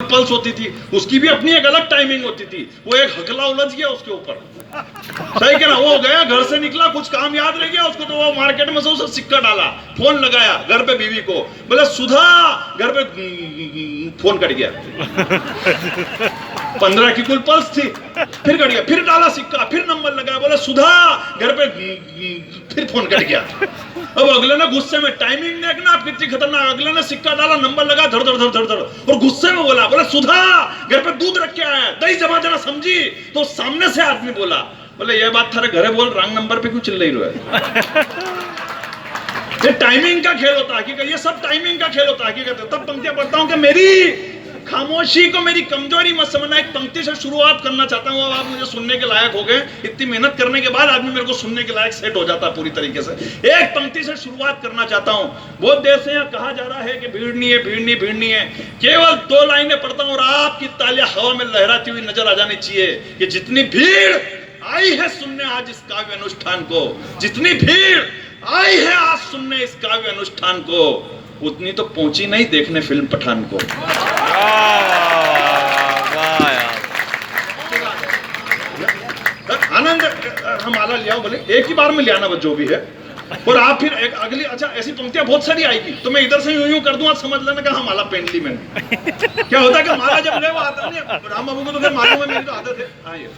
अलग पल्स होती थी, उसकी भी अपनी एक अलग टाइमिंग होती थी। वो एक हकला उलझ गया उसके ऊपर, सही कह ना, वो गया घर से निकला, कुछ काम याद रह गया उसको, तो वो मार्केट में से उसे सिक्का डाला, फोन लगाया घर पे बीवी को, बोले सुधा, घर पे फोन कट गया। 15 की कुल पल्स थी, फिर कट गया, फिर डाला सिक्का, फिर नंबर लगाया, बोले सुधा, घर पे फिर फोन कट गया। अब अगले ने गुस्से में, टाइमिंग देखना आप कितनी खतरनाक, अगले ने सिक्का डाला, नंबर लगा, धड़ धड़ धड़ धड़ धड़, और गुस्से में बोला, बोले सुधा, घर पे दूध रख के आया, दही जमा देना, समझी? तो सामने से आदमी बोला, बोले ये बात थारे घरे बोल, रंग नंबर पे क्यों चिल्ला रही है? ये टाइमिंग का खेल होता है, ये सब टाइमिंग का खेल होता है। तब पंक्तियां पढ़ता हूं कि मेरी खामोशी को मेरी कमजोरी मत समझना। एक पंक्ति से शुरुआत करना चाहता हूं, अब आप मुझे सुनने के लायक हो गए। इतनी मेहनत करने के बाद आदमी मेरे को सुनने के लायक सेट हो जाता है पूरी तरीके से। एक पंक्ति से शुरुआत करना चाहता हूं। बहुत देर से यहाँ कहा जा रहा है कि भीड़ नहीं है, भीड़ नहीं, भीड़ नहीं है। केवल 2 लाइनें पढ़ता हूं और आपकी तालियां हवा में लहराती हुई नजर आ जानी चाहिए कि जितनी भीड़ आई है सुनने आज इस काव्य अनुष्ठान को, जितनी भीड़ आई है आज सुनने इस काव्य अनुष्ठान को, उतनी तो पहुंची नहीं देखने फिल्म पठान को। आनंद हम माला ले आओ, बोले एक ही बार में ले आना जो भी है, और आप फिर एक अगली, अच्छा ऐसी पंक्तियां बहुत सारी आएगी, तो मैं इधर से यूं कर दूं, आप समझ लेना कि हाँ माला पहन ली मैंने। क्या होता है कि माला जब ले वो आता नहीं, राम बाबू को तो फिर मालूम है, मेरी तो आदत है।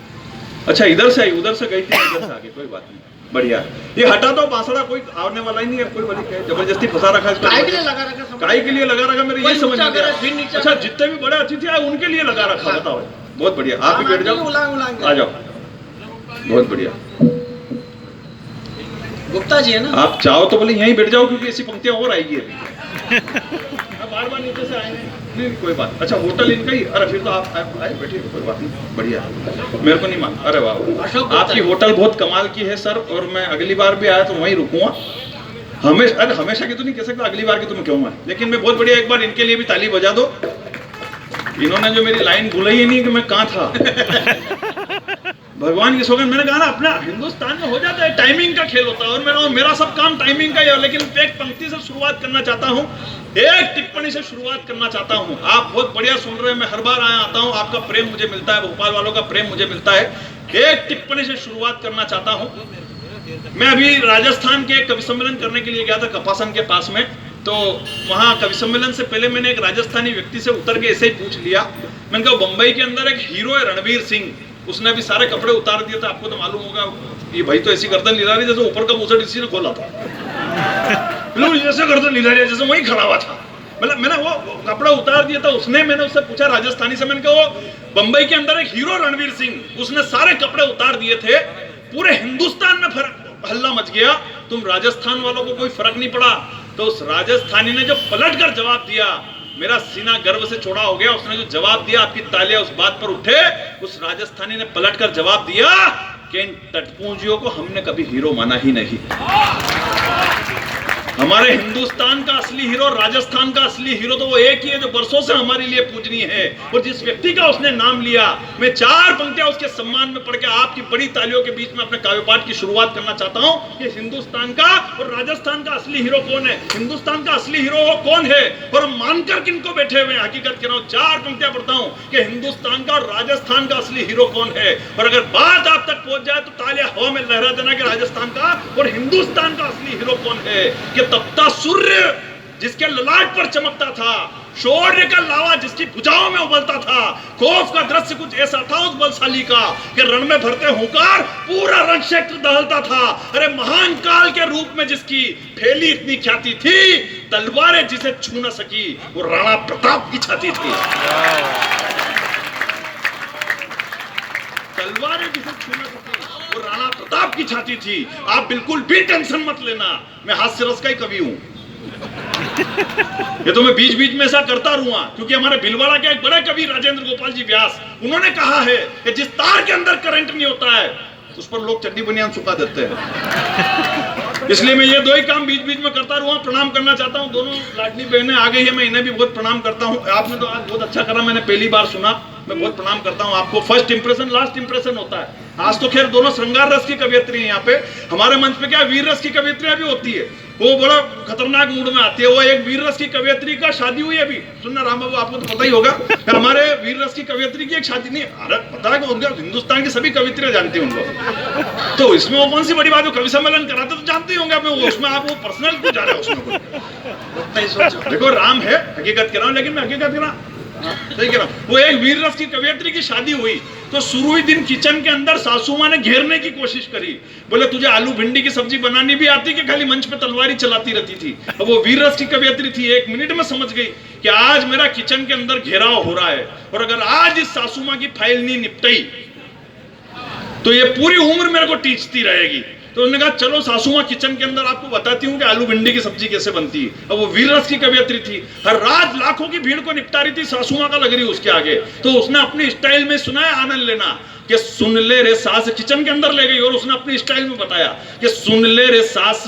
अच्छा इधर से आई, उधर से गई थी, इधर से आगे, कोई बात नहीं, बढ़िया। ये हटा दो, बांसुड़ा कोई आने वाला ही नहीं है, कोई वाली क्या जबरदस्ती फंसा रखा है, काहे के लिए लगा रखा, काहे के लिए लगा रखा, मेरे ये समझ नहीं आया। अच्छा जितने भी बड़े अतिथि आए उनके लिए लगा रखा, बताओ। बहुत बढ़िया, आप भी बैठ जाओ, आ जाओ, बहुत बढ़िया। गुप्ता जी है ना, आप चाहो तो बोले यहीं बैठ जाओ, क्योंकि ऐसी पंक्तियां और आएगी अभी। बार बार नीचे से आएंगे, नहीं कोई बात। अच्छा होटल इनका ही, अरे फिर तो आप आए बैठिए, कोई बात नहीं, बढ़िया, मेरे को नहीं मान। अरे वाह, आपकी होटल बहुत कमाल की है सर, और मैं अगली बार भी आया तो वहीं रुकूंगा। हमेशा, अरे हमेशा की तो नहीं कह सकता, अगली बार की तो मैं कहूँगा, लेकिन मैं बहुत बढ़िया, एक बार इनके लिए भी ताली बजा दो। इन्होंने जो मेरी लाइन भूला ही नहीं कि मैं कहाँ था। भगवान की सौगंध, मैंने कहा ना अपना हिंदुस्तान में हो जाता है, टाइमिंग का खेल होता है, और मेरा सब काम टाइमिंग का ही है। लेकिन एक पंक्ति से शुरुआत करना चाहता हूँ, एक टिप्पणी से शुरुआत करना चाहता हूँ। आप बहुत बढ़िया सुन रहे हैं, मैं हर बार आया आता हूँ, आपका प्रेम मुझे मिलता है, भोपाल वालों का प्रेम मुझे मिलता है। एक टिप्पणी से शुरुआत करना चाहता हूँ। मैं अभी राजस्थान के कवि सम्मेलन करने के लिए गया था, कपासन के पास में, तो वहाँ कवि सम्मेलन से पहले मैंने एक राजस्थानी व्यक्ति से उतर के ऐसे ही पूछ लिया, मैंने कहा बंबई के अंदर एक हीरो है रणवीर सिंह, उसने भी सारे कपड़े उतार दिए थे, आपको तो मालूम होगा, ये भाई तो ऐसी गर्दन लीला रही जैसे ऊपर का मुसट इसी ने खोला था, जैसे गर्दन लीला रही जैसे वही खड़ा हुआ था। मतलब मैंने वो कपड़ा उतार दिया था, उसने, मैंने उससे पूछा राजस्थानी से, मैंने कहा वो बंबई के अंदर एक हीरो रणवीर सिंह, उसने सारे कपड़े उतार दिए थे, पूरे हिंदुस्तान में हल्ला मच गया, तुम राजस्थान वालों को कोई फर्क नहीं पड़ा। तो उस राजस्थानी ने जो पलट कर जवाब दिया, मेरा सीना गर्व से चौड़ा हो गया। उसने जो जवाब दिया, आपकी तालियां उस बात पर उठे। उस राजस्थानी ने पलट कर जवाब दिया कि इन टटपूंजियों को हमने कभी हीरो माना ही नहीं। हमारे हिंदुस्तान का असली हीरो, राजस्थान का असली हीरो तो वो एक ही है जो बरसों से हमारे लिए पूजनीय है, और जिस व्यक्ति का उसने नाम लिया, मैं 4 पंक्तियां उसके सम्मान में पढ़ के आपकी बड़ी तालियों के बीच में अपने काव्य पाठ की शुरुआत करना चाहता हूं कि हिंदुस्तान का और राजस्थान का असली हीरो कौन है, हिंदुस्तान का असली हीरो कौन है, और हम मानकर किनको बैठे हुए हैं। हकीकत कह रहा हूं, 4 पंक्तियां पढ़ता हूं कि हिंदुस्तान का और राजस्थान का असली हीरो कौन है, और अगर बात आप तक पहुंच जाए तो तालियां हवा में लहरा देना कि राजस्थान का और हिंदुस्तान का असली हीरो कौन है। कि तपता सूर्य जिसके ललाट पर चमकता था, शौर्य का लावा जिसकी भुजाओं में उबलता था, खौफ का दृश्य कुछ ऐसा था उस बलशाली का कि रण में भरते हुंकार पूरा रण क्षेत्र दहलता था। अरे महान काल के रूप में जिसकी फैली इतनी ख्याति थी, तलवारें जिसे छू न सकी वो राणा प्रताप की छाती थी। तलवारें जिसे छू न सकी वो राणा प्रताप की छाती थी। आप बिल्कुल भी टेंशन मत लेना, मैं हास्य रस का ही कवि हूं। ये तो मैं बीच बीच में ऐसा करता रहूंगा, क्योंकि हमारे भिलवाड़ा के एक बड़े कवि राजेंद्र गोपाल जी व्यास, उन्होंने कहा है कि जिस तार के अंदर करंट नहीं होता है उस पर लोग चड्डी बनियान सुखा देते हैं। इसलिए मैं ये 2 ही काम बीच बीच में करता रहूंगा। प्रणाम करना चाहता हूँ, दोनों लाडली बहनें आ गई है, मैं इन्हें भी बहुत प्रणाम करता हूँ। आपने तो आज बहुत अच्छा करा, मैंने पहली बार सुना, मैं बहुत प्रणाम करता हूँ आपको। फर्स्ट इंप्रेशन लास्ट इंप्रेशन होता है। आज तो खैर दोनों श्रृंगार रस की कवियत्री है। यहाँ पे हमारे मंच पे क्या वीर रस की कवियत्रियां भी होती है, वो बड़ा खतरनाक मूड में आती है। वो एक वीर रस की कवियत्री का शादी हुई अभी, सुनना राम बाबू, आपको तो पता ही होगा, हमारे वीर रस की कवियत्री की एक शादी नहीं, अरे पता है उनका, हिंदुस्तान की सभी कवियत्रियां जानती हैं उनको, तो इसमें वो कौन सी बड़ी बात है, कवि सम्मेलन कराते तो जानते ही होंगे आप, उसमें आप वो पर्सनल क्यों जा रहे हो उसमें। देखो राम है, हकीकत कह रहा हूं, लेकिन मैं हकीकत कह रहा सही कह रहा हूं। वो एक वीर रस की कवियत्री की शादी हुई, तो शुरू ही दिन किचन के अंदर सासू मां ने घेरने की कोशिश करी, बोले तुझे आलू भिंडी की सब्जी बनानी भी आती कि खाली मंच पे तलवारी चलाती रहती थी। अब वो वीर रस की कवियत्री थी, एक मिनट में समझ गई कि आज मेरा किचन के अंदर घेराव हो रहा है, और अगर आज इस सासू मां की फाइल नहीं निपटाई तो ये पूरी उम्र मेरे को टीचती रहेगी। तो उन्होंने कहा चलो सासू मां किचन के अंदर आपको बताती हूँ कि आलू भिंडी की सब्जी कैसे बनती है। अब वो वीर रस की कवियत्री थी, हर रात लाखों की भीड़ को निपटा रही थी, सासू मां का लग रही उसके आगे, तो उसने अपनी स्टाइल में सुनाया आनंद लेना कि सुन ले रे सास, किचन के अंदर ले गई और उसने अपनी स्टाइल में बताया कि सुन ले रे सास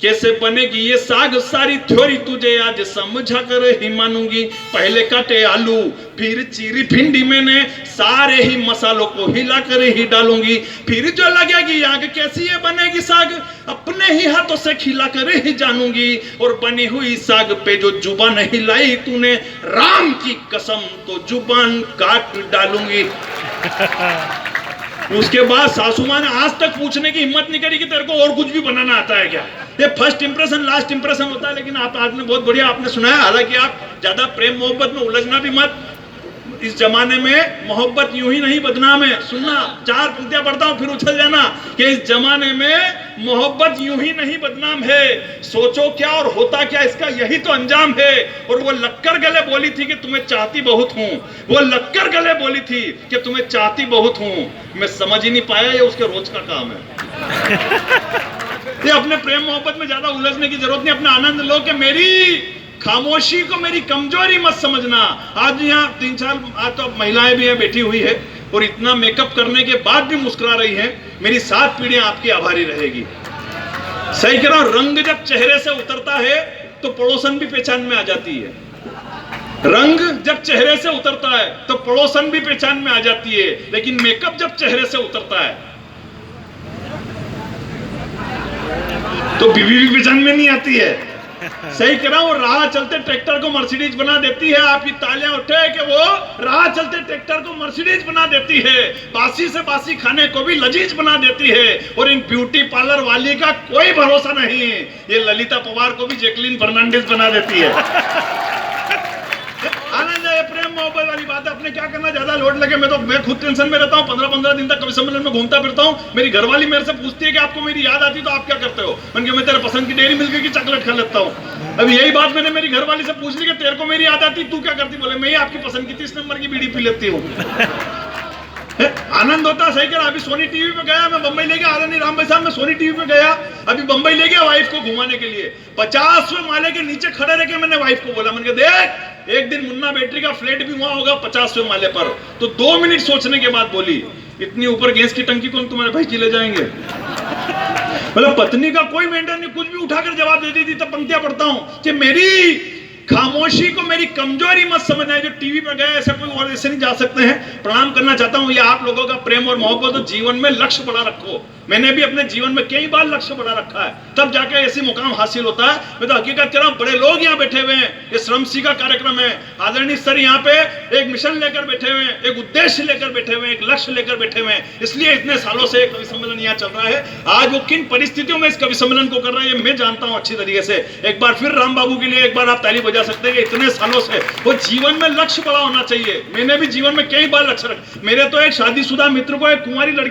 कैसे बनेगी ये साग, सारी थ्योरी तुझे आज समझा कर ही मानूंगी। पहले काटे आलू फिर चीरी भिंडी, मैंने सारे ही मसालों को हिला कर ही डालूंगी, फिर जो लगेगी आग कैसी ये बनेगी साग, अपने ही हाथों से खिला कर ही जानूंगी। और बनी हुई साग पे जो जुबान हिलाई तूने, राम की कसम तो जुबान काट डालूंगी। उसके बाद सासू मां ने आज तक पूछने की हिम्मत नहीं करी कि तेरे को और कुछ भी बनाना आता है क्या। ये फर्स्ट इंप्रेशन लास्ट इंप्रेशन होता है, लेकिन आप आपने बहुत बढ़िया आपने सुनाया। हालांकि आप ज्यादा प्रेम मोहब्बत में उलझना भी मत, इस जमाने में मोहब्बत यूं ही नहीं बदनाम है। सुनना, 4 पंक्तियां पढ़ता हूं फिर उछल जाना कि इस जमाने में मोहब्बत यूं ही नहीं बदनाम है, सोचो क्या और होता क्या इसका यही तो अंजाम है। और वो लक्कर गले बोली थी कि तुम्हें चाहती बहुत हूं, वो लक्कर गले बोली थी कि तुम्हें चाहती बहुत हूं, मैं समझ ही नहीं पाया ये उसके रोज का काम है। ये अपने प्रेम मोहब्बत में ज्यादा उलझने की जरूरत नहीं, अपना आनंद लो कि मेरी खामोशी को मेरी कमजोरी मत समझना। आज यहाँ 3-4 आज तो महिलाएं भी हैं बैठी हुई है, और इतना मेकअप करने के बाद भी मुस्कुरा रही हैं, मेरी 7 पीढ़ियां आपकी आभारी रहेगी। सही कह रहा हूं, रंग जब चेहरे से उतरता है तो पड़ोसन भी पहचान में आ जाती है। रंग जब चेहरे से उतरता है तो पड़ोसन भी पहचान में आ जाती है, लेकिन मेकअप जब चेहरे से उतरता है तो बीवी भी पहचान में नहीं आती है। सही कह रहा हूं, राह चलते ट्रैक्टर को मर्सिडीज बना देती है। आपकी तालियां उठे कि वो राह चलते ट्रैक्टर को मर्सिडीज बना देती है, बासी से बासी खाने को भी लजीज बना देती है। और इन ब्यूटी पार्लर वाली का कोई भरोसा नहीं है, ये ललिता पवार को भी जैकलीन फर्नांडिस बना देती है। आनंद है, प्रेम मोहब्बत वाली बात है। अपने क्या करना, ज्यादा लोड लगे, मैं खुद टेंशन में रहता हूँ। 15-15 दिन तक कवि सम्मेलन में घूमता फिरता हूँ। मेरी घरवाली मेरे से पूछती है कि आपको मेरी याद आती तो आप क्या करते हो। मैं तेरे पसंद की डेयरी मिल्क की चॉकलेट खा लेता हूँ। अब यही बात मैंने मेरी घरवाली से पूछ ली कि तेरे को मेरी याद आती तू क्या करती, बोले मैं ही आपकी पसंद की 30 नंबर की बीड़ी पी लेती हूँ। आनंद होता है। सही कह रहा, अभी सोनी टीवी पे गया, मैं बंबई ले गया, आदरणीय राम भाई साहब, मैं सोनी टीवी पे गया, अभी बंबई ले गया वाइफ को घुमाने के लिए। 50वें माले के नीचे खड़े रह के मैंने वाइफ को बोला, मैंने देख एक दिन मुन्ना बैटरी का फ्लैट भी वहां होगा 50वें माले पर। तो 2 मिनट सोचने के बाद बोली, इतनी ऊपर गैस की टंकी कौन तुम्हारे भाई जी ले जाएंगे। मतलब पत्नी का कोई मेंटेन नहीं, कुछ भी उठाकर जवाब दे दी। तब पंक्तियां पढ़ता हूं कि मेरी खामोशी को मेरी कमजोरी मत समझना है। जो टीवी पर गए ऐसे कोई और ऐसे नहीं जा सकते हैं। प्रणाम करना चाहता हूं, ये आप लोगों का प्रेम और मोहब्बत, तो जीवन में लक्ष्य बड़ा रखो। मैंने भी अपने जीवन में कई बार लक्ष्य बड़ा रखा है, तब जाके ऐसी मुकाम हासिल होता है। मैं तो हकीकत कह रहा हूं, बड़े लोग यहाँ बैठे हुए हैं, ये श्रमसी का कार्यक्रम है। आदरणीय सर यहाँ पे एक मिशन लेकर बैठे हुए हैं, एक उद्देश्य लेकर बैठे हुए हैं, एक लक्ष्य लेकर बैठे हुए हैं, इसलिए इतने सालों से कवि सम्मेलन यहाँ चल रहा है। आज वो किन परिस्थितियों में इस कवि सम्मेलन को कर रहे हैं मैं जानता हूँ अच्छी तरीके से। एक बार फिर राम बाबू के लिए एक बार आप ताली बजा सकते हैं कि इतने सालों से वो जीवन में लक्ष्य बड़ा होना चाहिए। मैंने भी जीवन में कई बार लक्ष्य रखा। मेरे तो एक शादीशुदा मित्र को एक कुंवारी लड़की